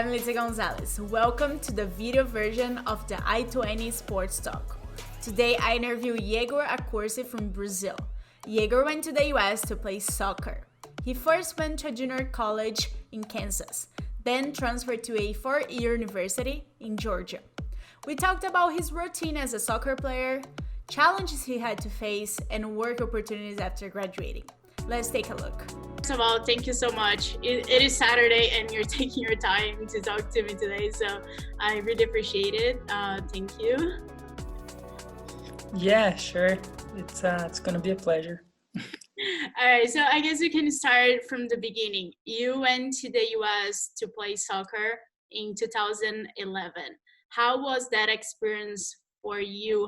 I'm Lisa Gonzalez. Welcome to the video version of the I-20 Sports Talk. Today I interview Iegor Accorsi from Brazil. Iegor went to the US to play soccer. He first went to a junior college in Kansas, then transferred to a four-year university in Georgia. We talked about his routine as a soccer player, challenges he had to face, and work opportunities after graduating. Let's take a look. First of all, thank you so much. It is Saturday and you're taking your time to talk to me today, so I really appreciate it. Thank you. Yeah, sure. It's gonna be a pleasure. All right, so I guess we can start from the beginning. You went to the US to play soccer in 2011. How was that experience for you?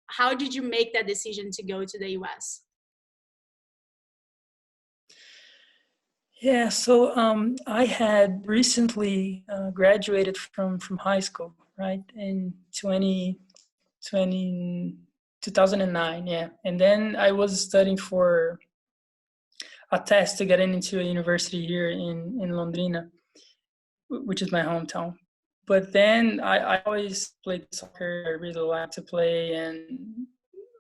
How did you make that decision to go to the US? Yeah, so I had recently graduated from high school, right, in 2009, yeah. And then I was studying for a test to get into a university here in Londrina, which is my hometown. But then I always played soccer. I really like to play, and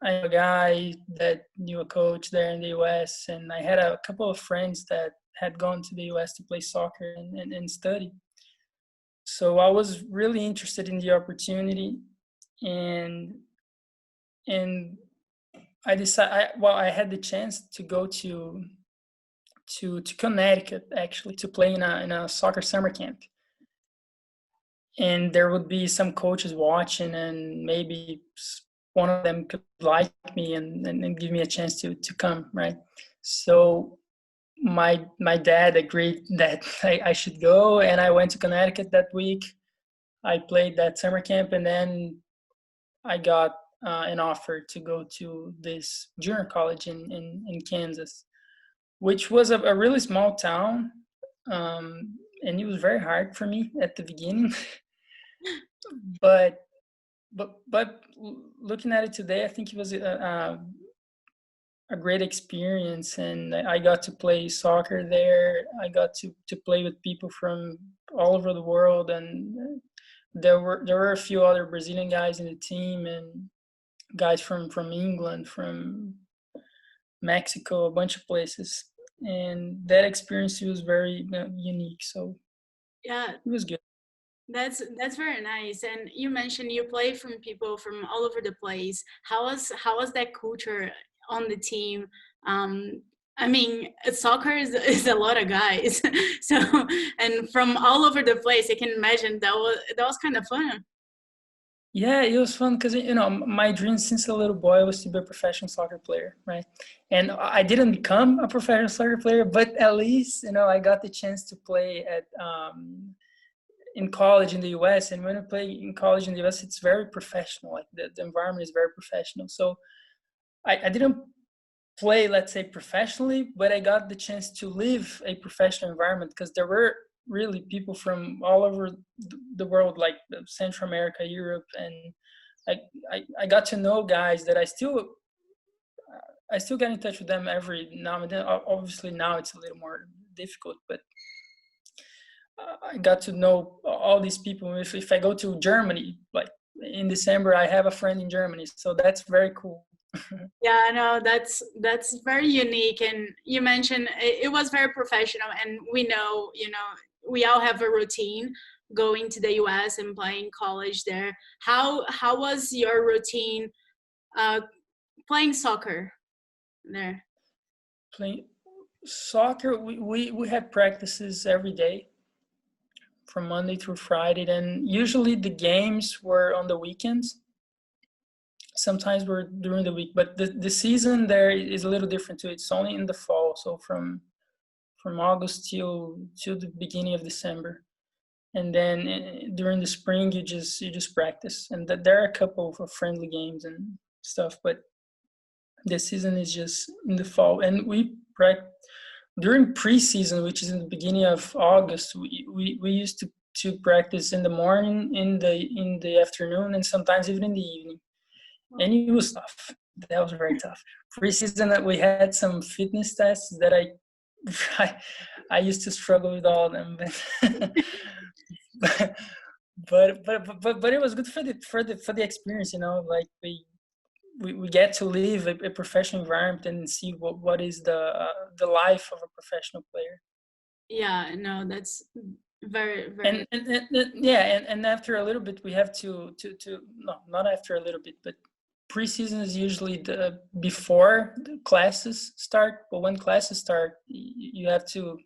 I know a guy that knew a coach there in the US, and I had a couple of friends that had gone to the US to play soccer and study. So I was really interested in the opportunity, and I decided. I had the chance to go to Connecticut actually to play in a soccer summer camp, and there would be some coaches watching, and maybe one of them could like me and give me a chance to come, right? So my dad agreed that I should go, and I went to Connecticut that week. I played that summer camp, and then I got an offer to go to this junior college in Kansas, which was a really small town, and it was very hard for me at the beginning. but looking at it today, I think it was a great experience, and I got to play soccer there. I got to play with people from all over the world, and there were a few other Brazilian guys in the team, and guys from England, from Mexico, a bunch of places, and that experience was very unique. So Yeah, it was good. that's very nice. And you mentioned you play from people from all over the place. How was that culture on the team? I mean, soccer is a lot of guys, so and from all over the place. I can imagine that was kind of fun. Yeah, it was fun because my dream since a little boy was to be a professional soccer player, right? And I didn't become a professional soccer player, but at least I got the chance to play at in college in the US. And when I play in college in the US, it's very professional. Like the environment is very professional. So I didn't play, let's say, professionally, but I got the chance to live a professional environment because there were really people from all over the world, like Central America, Europe, and I got to know guys that I still get in touch with them every now and then. Obviously now it's a little more difficult, but I got to know all these people. If I go to Germany, like in December, I have a friend in Germany, so that's very cool. Yeah, no, that's very unique. And you mentioned it was very professional, and we know, we all have a routine going to the US and playing college there. How was your routine playing soccer there? Playing soccer, we had practices every day from Monday through Friday. Then usually the games were on the weekends. Sometimes we're during the week, but the season there is a little different too. It's only in the fall, so from August till the beginning of December, and then during the spring you just practice, and there are a couple of friendly games and stuff, but the season is just in the fall. And we practice during preseason, which is in the beginning of August. We used to practice in the morning, in the afternoon, and sometimes even in the evening. And it was tough. That was very tough. Preseason, that we had some fitness tests that I used to struggle with all of them, but it was good for the experience, you know. Like we get to live a professional environment and see what is the life of a professional player. Yeah, no, that's very, very. And after a little bit we have to no, not after a little bit, but preseason is usually the before the classes start. But when classes start, you have to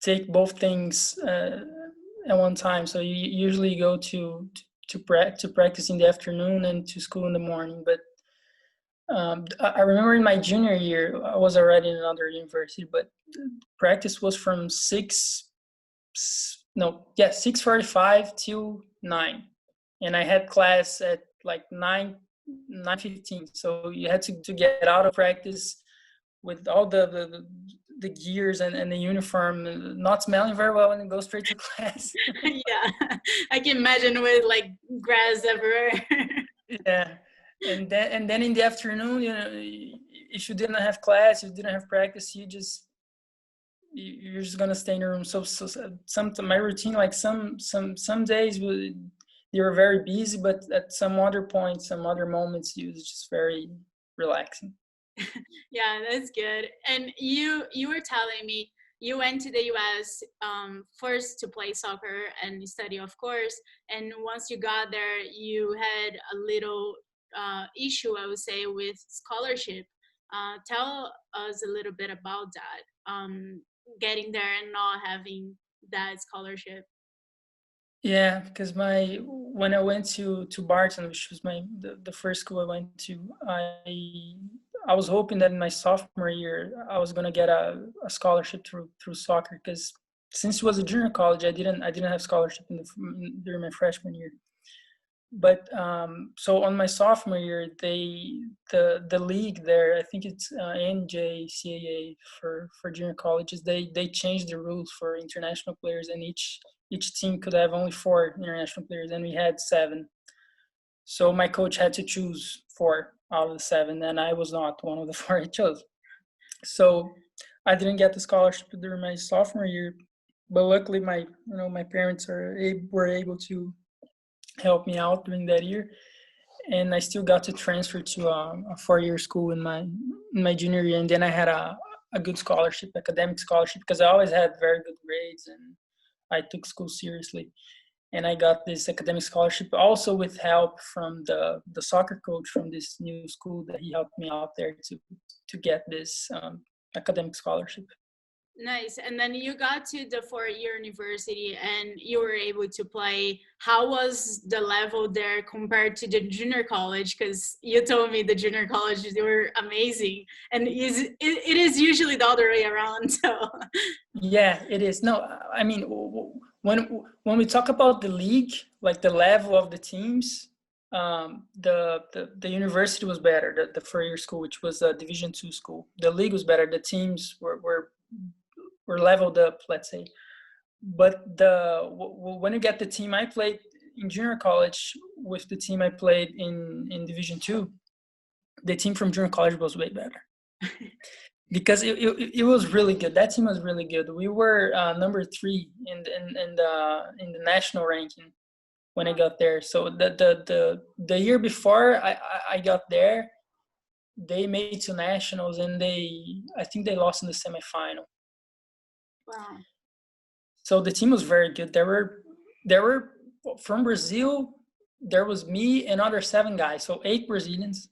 take both things at one time. So you usually go to practice in the afternoon and to school in the morning. But I remember in my junior year, I was already in another university, but practice was from 6:45 till 9, and I had class at like 9:15. So you had to get out of practice with all the gears and the uniform, not smelling very well, and go straight to class. Yeah, I can imagine with like grass everywhere. Yeah, and then in the afternoon, you know, if you didn't have class, you didn't have practice, you're just gonna stay in your room. So some my routine, like some days you were very busy, but at some other points, some other moments, you was just very relaxing. Yeah, that's good. And you were telling me you went to the US first to play soccer and study, of course. And once you got there, you had a little issue, I would say, with scholarship. Tell us a little bit about that. Getting there and not having that scholarship. Yeah, because my when I went to Barton, which was the first school I went to, I was hoping that in my sophomore year I was gonna get a scholarship through soccer, because since it was a junior college, I didn't have scholarship during my freshman year. But so on my sophomore year, the league there, I think it's NJCAA for junior colleges. They changed the rules for international players, and each team could have only 4 international players, and we had 7. So my coach had to choose 4 out of the 7, and I was not one of the 4 he chose. So I didn't get the scholarship during my sophomore year, but luckily my parents were able to help me out during that year, and I still got to transfer to a 4-year school in my junior year, and then I had a good scholarship, academic scholarship, because I always had very good grades and I took school seriously, and I got this academic scholarship also with help from the soccer coach from this new school, that he helped me out there to get this academic scholarship. Nice. And then you got to the 4-year university and you were able to play. How was the level there compared to the junior college? Because you told me the junior colleges were amazing, and it is usually the other way around. So Yeah, it is. No, I mean, when we talk about the league, like the level of the teams, the university was better. The 4-year school, which was a Division 2 school, the league was better. The teams were leveled up, let's say. But when you get the team I played in junior college with the team I played in Division 2, the team from junior college was way better. Because it was really good. That team was really good. We were number 3 in the national ranking when I got there. So the year before I got there, they made it to nationals, and I think they lost in the semifinal. wow. So the team was very good. There were from Brazil. There was me and other 7 guys, so 8 Brazilians.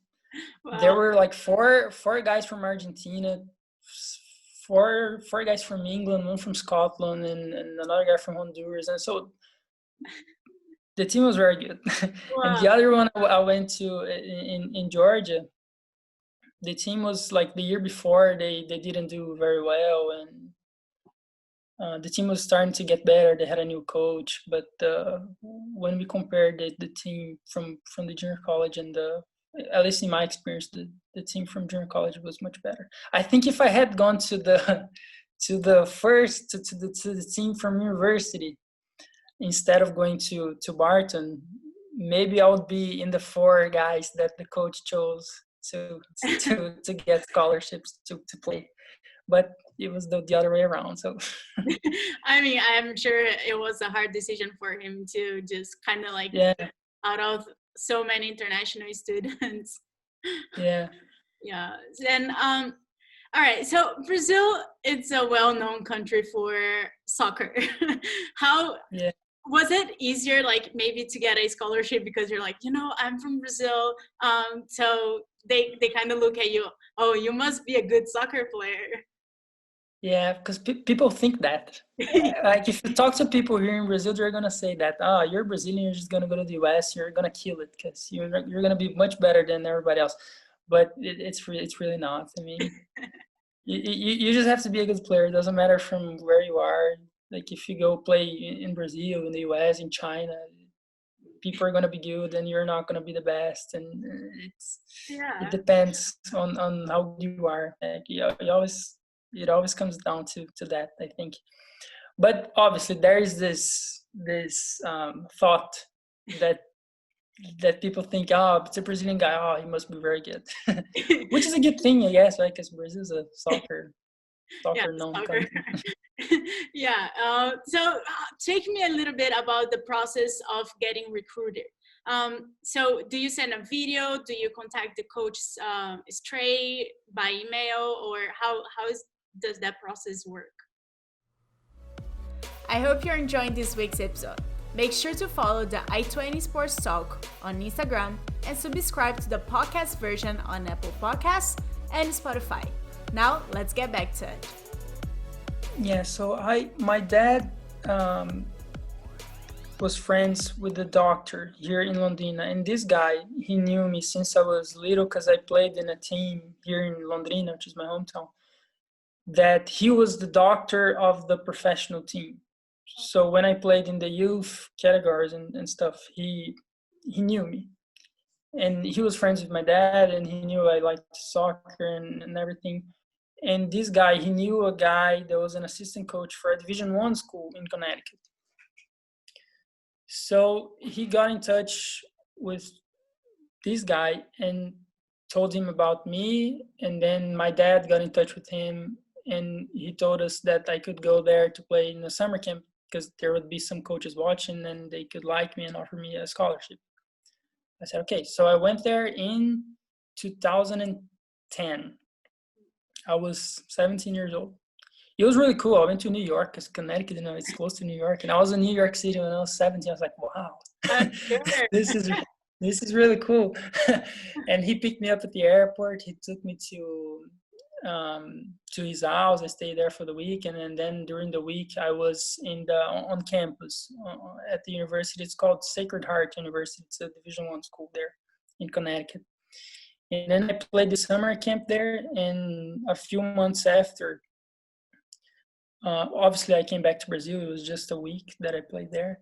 Wow. There were like four guys from Argentina, four guys from England, one from Scotland, and another guy from Honduras. And so the team was very good. And the Wow. other one I went to in Georgia, the team was like the year before, they didn't do very well, and the team was starting to get better. They had a new coach, but when we compared the team from the junior college and at least in my experience, the team from junior college was much better. I think if I had gone to the team from university instead of going to Barton, maybe I would be in the 4 guys that the coach chose to get scholarships to play. but it was the other way around. So I mean, I'm sure it was a hard decision for him to just kind of like yeah, out of so many international students. yeah, Yeah. Then all right. So Brazil, it's a well-known country for soccer. How yeah. was it easier, like maybe to get a scholarship because you're like, I'm from Brazil, so they kind of look at you, oh, you must be a good soccer player. Yeah, because people think that. Like if you talk to people here in Brazil, they're gonna say that, oh, you're Brazilian, you're just gonna go to the US, you're gonna kill it because you're gonna be much better than everybody else. But it's really not. I mean, you just have to be a good player. It doesn't matter from where you are. Like if you go play in Brazil, in the US, in China, people are gonna be good, and you're not gonna be the best. And it Yeah. depends on how good you are. Like it always comes down to that, I think. But obviously there is this thought that people think, oh, it's a Brazilian guy, oh, he must be very good, which is a good thing, I guess, right? Because Brazil is a soccer Yeah, known soccer. country. Yeah. So take me a little bit about the process of getting recruited. So do you send a video? Do you contact the coach straight by email, or does that process work? I hope you're enjoying this week's episode. Make sure to follow the I-20 Sports Talk on Instagram and subscribe to the podcast version on Apple Podcasts and Spotify. Now, let's get back to it. Yeah, so my dad was friends with the doctor here in Londrina, and this guy, he knew me since I was little because I played in a team here in Londrina, which is my hometown, that he was the doctor of the professional team. So when I played in the youth categories and stuff, he knew me. And he was friends with my dad, and he knew I liked soccer and everything. And this guy, he knew a guy that was an assistant coach for a Division I school in Connecticut. So he got in touch with this guy and told him about me. And then my dad got in touch with him, and he told us that I could go there to play in a summer camp because there would be some coaches watching and they could like me and offer me a scholarship. I said, okay. So I went there in 2010. I was 17 years old. It was really cool. I went to New York because Connecticut, it's close to New York. And I was in New York City when I was 17. I was like, wow, this is really cool. And he picked me up at the airport. He took me to his house. I stayed there for the week, and then during the week I was on campus at the university. It's called Sacred Heart University. It's a Division I school there in Connecticut. And then I played the summer camp there, and a few months after, obviously I came back to Brazil. It was just a week that I played there.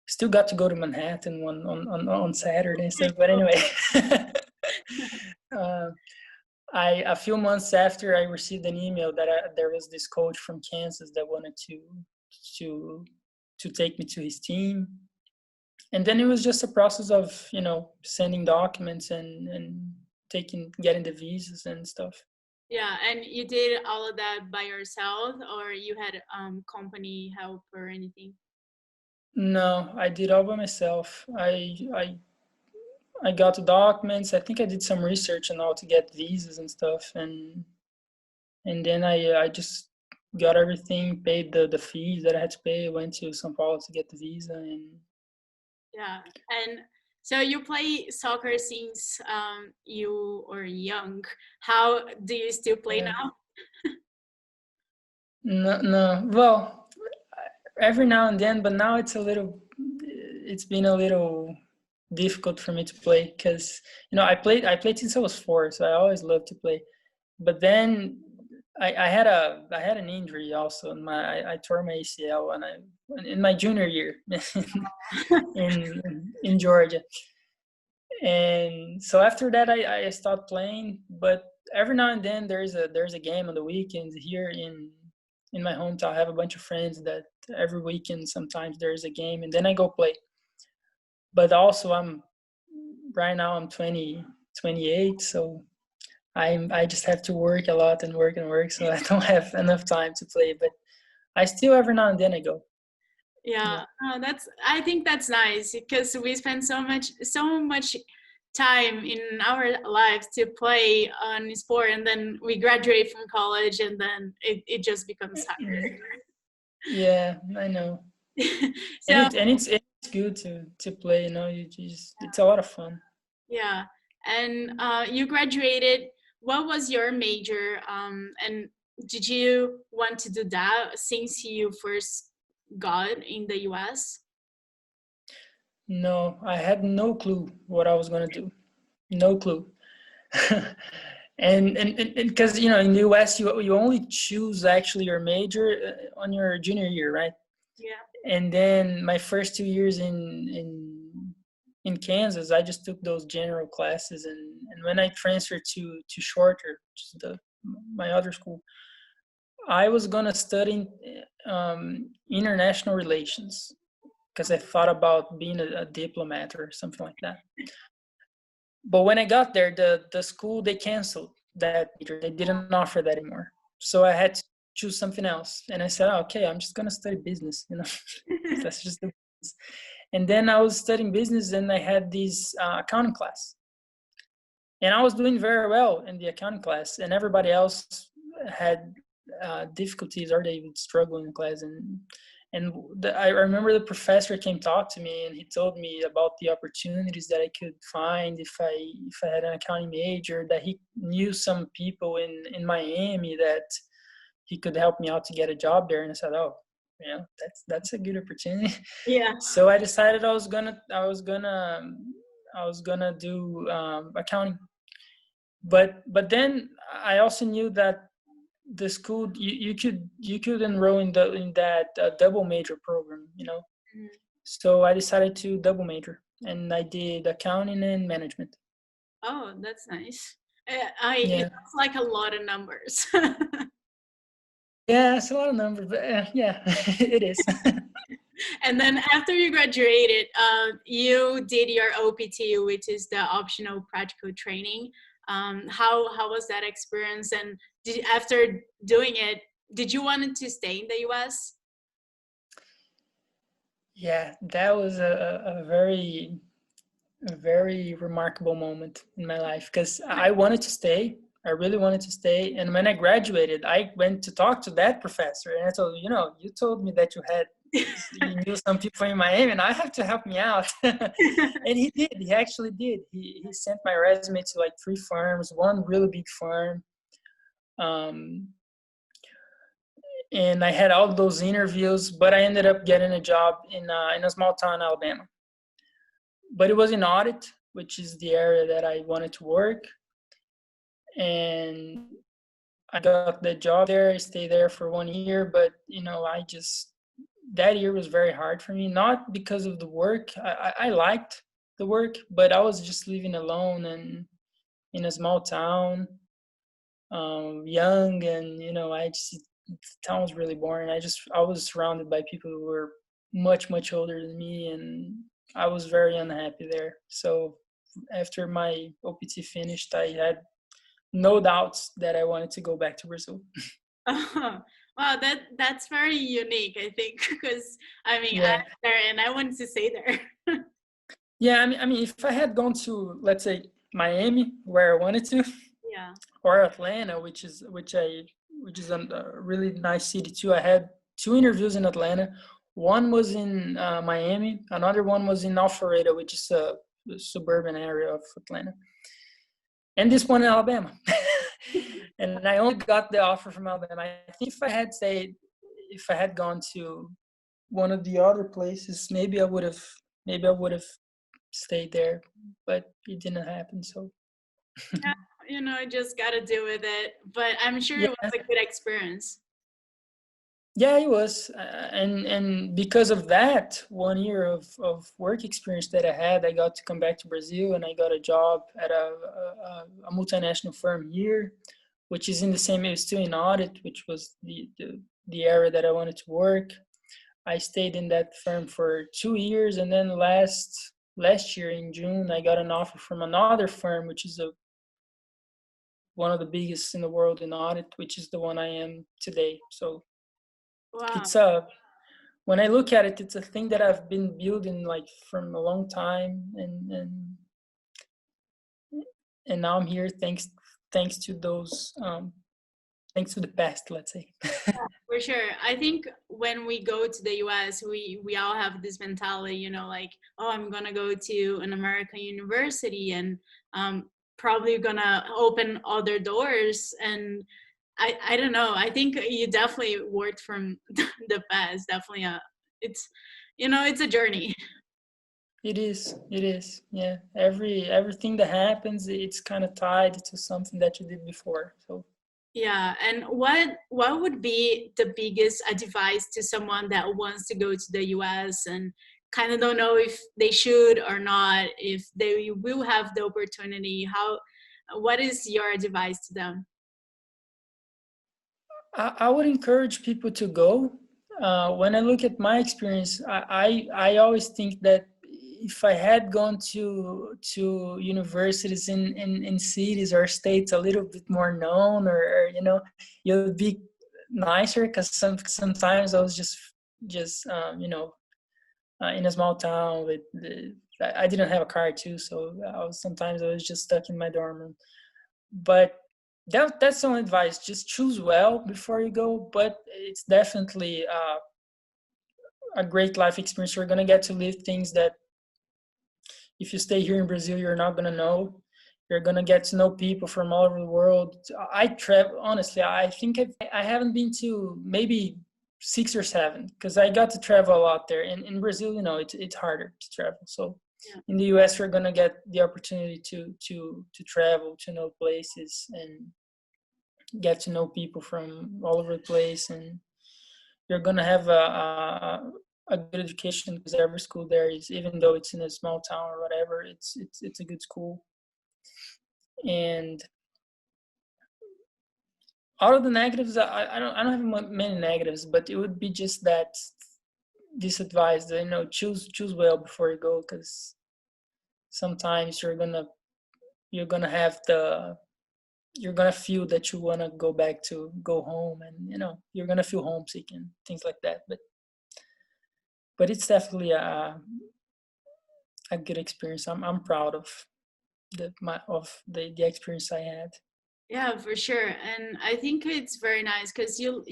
Still got to go to Manhattan on Saturday and stuff. But anyway, a few months after, I received an email that there was this coach from Kansas that wanted to take me to his team. And then it was just a process of, sending documents and getting the visas and stuff. Yeah, and you did all of that by yourself, or you had company help or anything? No, I did all by myself. I got the documents. I think I did some research on how to get visas and stuff, and then I just got everything, paid the fees that I had to pay. Went to São Paulo to get the visa, and yeah. And so you play soccer since you were young. How do you still play now? No. Well, every now and then, but now it's been a little difficult for me to play because I played since I was 4, so I always loved to play. But then I had an injury also. I tore my ACL in my junior year in Georgia, and so after that I stopped playing. But every now and then there's a game on the weekends here in my hometown. I have a bunch of friends that every weekend sometimes there's a game, and then I go play. But also right now I'm 28, so I just have to work a lot and work and work, so I don't have enough time to play. But I still every now and then I go. Yeah, Yeah. I think that's nice because we spend so much time in our lives to play on sport, and then we graduate from college, and then it just becomes Mm, soccer. yeah, I know. And So it's good to play. You know, you just it's a lot of fun. yeah, and you graduated. What was your major? And did you want to do that since you first got in the US? No, I had no clue what I was gonna do. No clue. And because you know in the US you only choose actually your major on your junior year, right? Yeah. And then my first 2 years in Kansas, I just took those general classes, and when I transferred to Shorter, which is the my other school, I was gonna study international relations because I thought about being a diplomat or something like that. But when I got there, the school they canceled that major. They didn't offer that anymore. So I had to choose something else. And I said, oh, okay, I'm just gonna study business, you know, because that's just the business. And then I was studying business, and I had this accounting class, and I was doing very well in the accounting class, and everybody else had difficulties or they would struggle in class. I remember the professor came talk to me, and he told me about the opportunities that I could find if I had an accounting major. That he knew some people in Miami that he could help me out to get a job there. And I said, oh, yeah, that's a good opportunity. Yeah. So I decided I was gonna do accounting. But then I also knew that the school you could enroll in that double major program, you know. Mhm. So I decided to double major, and I did accounting and management. Oh, that's nice. It Yeah, sounds like a lot of numbers. yeah, it's a lot of numbers, but yeah, it is. And then after you graduated, you did your OPT, which is the optional practical training. How was that experience? And after doing it, did you want to stay in the US? Yeah, that was a very remarkable moment in my life because I wanted to stay. I really wanted to stay. And when I graduated, I went to talk to that professor, and I told him, you know, you told me that you knew some people in Miami, and I have to help me out. And he did. He actually did. He sent my resume to like 3 firms, one really big firm. Um, and I had all those interviews, but I ended up getting a job in a small town in Alabama. But it was in audit, which is the area that I wanted to work. And I got the job there. I stayed there for 1 year, but you know, that year was very hard for me. Not because of the work. I liked the work, but I was just living alone and in a small town, young, and you know, the town was really boring. I was surrounded by people who were much older than me, and I was very unhappy there. So after my OPT finished, I had no doubts that I wanted to go back to Brazil. Oh, wow, that's very unique, I think, because I mean I'm Yeah, there and I wanted to stay there. yeah. I mean, if I had gone to, let's say, Miami, where I wanted to, Yeah. or Atlanta, which is a really nice city too. I had 2 interviews in Atlanta. One was in Miami. Another one was in Alpharetta, which is a suburban area of Atlanta, and this one in Alabama. And I only got the offer from Alabama. I think if I had gone to one of the other places, maybe I would have stayed there, but it didn't happen. So Yeah, I just got to deal with it. But I'm sure it yeah, was a good experience. yeah, it was, and because of that 1 year of work experience that I had, I got to come back to Brazil, and I got a job at a multinational firm here, which is in the same area, still in audit, which was the area that I wanted to work. I stayed in that firm for 2 years, and then last year in June, I got an offer from another firm, which is one of the biggest in the world in audit, which is the one I am today. So Wow. it's when I look at it, it's a thing that I've been building like from a long time, and now I'm here thanks to those thanks to the past, let's say. For sure. I think when we go to the US, we all have this mentality, you know, like, oh, I'm gonna go to an American university and probably gonna open other doors. And I don't know. I think you definitely worked from the past. Definitely it's it's a journey. It is. Yeah. Everything that happens, it's kind of tied to something that you did before. So Yeah, and what would be the biggest advice to someone that wants to go to the US and kind of don't know if they should or not, if they will have the opportunity? What is your advice to them? I would encourage people to go. When I look at my experience, I always think that if I had gone to universities in cities or states a little bit more known, or it would be nicer, because sometimes I was just in a small town with I didn't have a car too, so sometimes I was just stuck in my dorm room. But that's some advice. Just choose well before you go. But it's definitely a great life experience. You're gonna get to live things that if you stay here in Brazil, you're not gonna know. You're gonna get to know people from all over the world. I travel, honestly. I think I haven't been to maybe 6 or 7, because I got to travel a lot there. And in Brazil, it's harder to travel. So Yeah. in the US, you're gonna get the opportunity to travel, to know places, and get to know people from all over the place. And you're gonna have a good education, because every school there is, even though it's in a small town or whatever, it's a good school. And out of the negatives, I don't have many negatives, but it would be just that this advice that choose well before you go, because sometimes you're gonna have you're gonna feel that you wanna go home, and you're gonna feel homesick and things like that. But it's definitely a good experience. I'm proud of the experience I had. Yeah, for sure. And I think it's very nice because you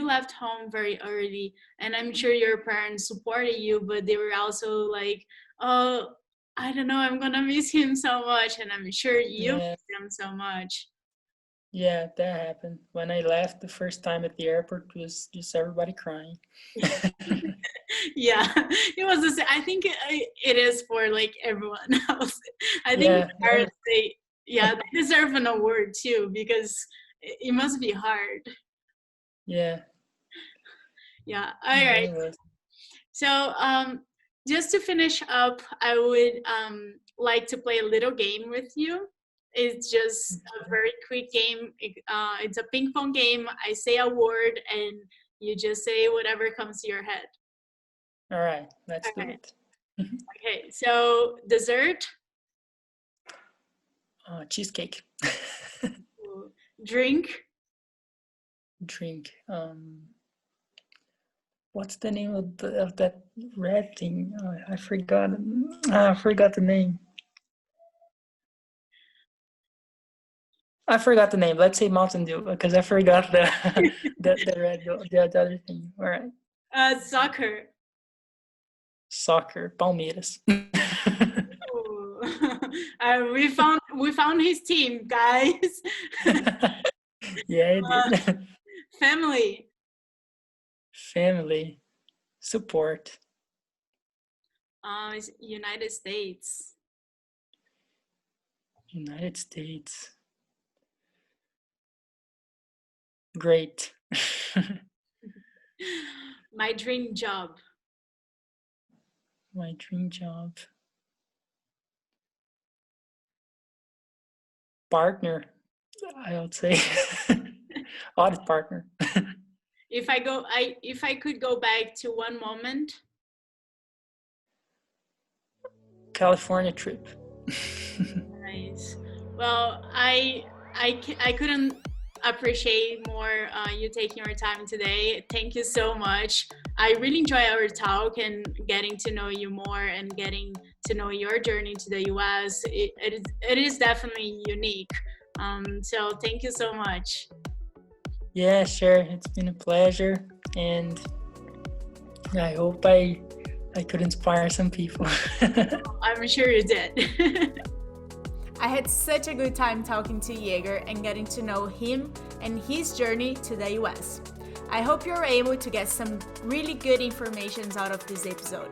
left home very early, and I'm sure your parents supported you, but they were also like, oh, I don't know, I'm gonna miss him so much, and I'm sure you Yeah, miss him so much. yeah, that happened. When I left the first time at the airport, it was just everybody crying. Yeah, it was the same. I think it is for like everyone else. I think Yeah, parents, yeah, they deserve an award too because it must be hard. yeah, Yeah. All yeah, right. it was. So, just to finish up, I would like to play a little game with you. It's just a very quick game. It's a ping pong game. I say a word, and you just say whatever comes to your head. All right, let's All do right. it. Okay. So, dessert, Cheesecake. drink, Drink. What's the name of that red thing? I forgot. I forgot the name. I forgot the name. Let's say Mountain Dew, because I forgot the the red the other thing. All right. soccer. Soccer. Palmeiras. Ooh. We found his team, guys. Yeah, it Uh, did. family. Family. Support. United States. United States. Great. My dream job. My dream job. Partner, I would say. Audit partner. If I could go back to one moment. California trip. Nice. Well, I couldn't appreciate more you taking your time today. Thank you so much. I really enjoy our talk and getting to know you more and getting to know your journey to the US. It is definitely unique. So thank you so much. Yeah, sure. It's been a pleasure, and I hope I could inspire some people. I'm sure you did. I had such a good time talking to Iegor and getting to know him and his journey to the US. I hope you're able to get some really good information out of this episode.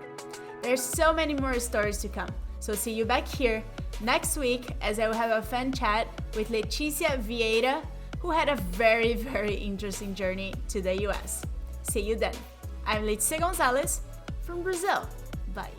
There's so many more stories to come, so see you back here next week as I will have a fun chat with Leticia Vieira, who had a very, very interesting journey to the US. See you then. I'm Leticia Gonzalez from Brazil. Bye.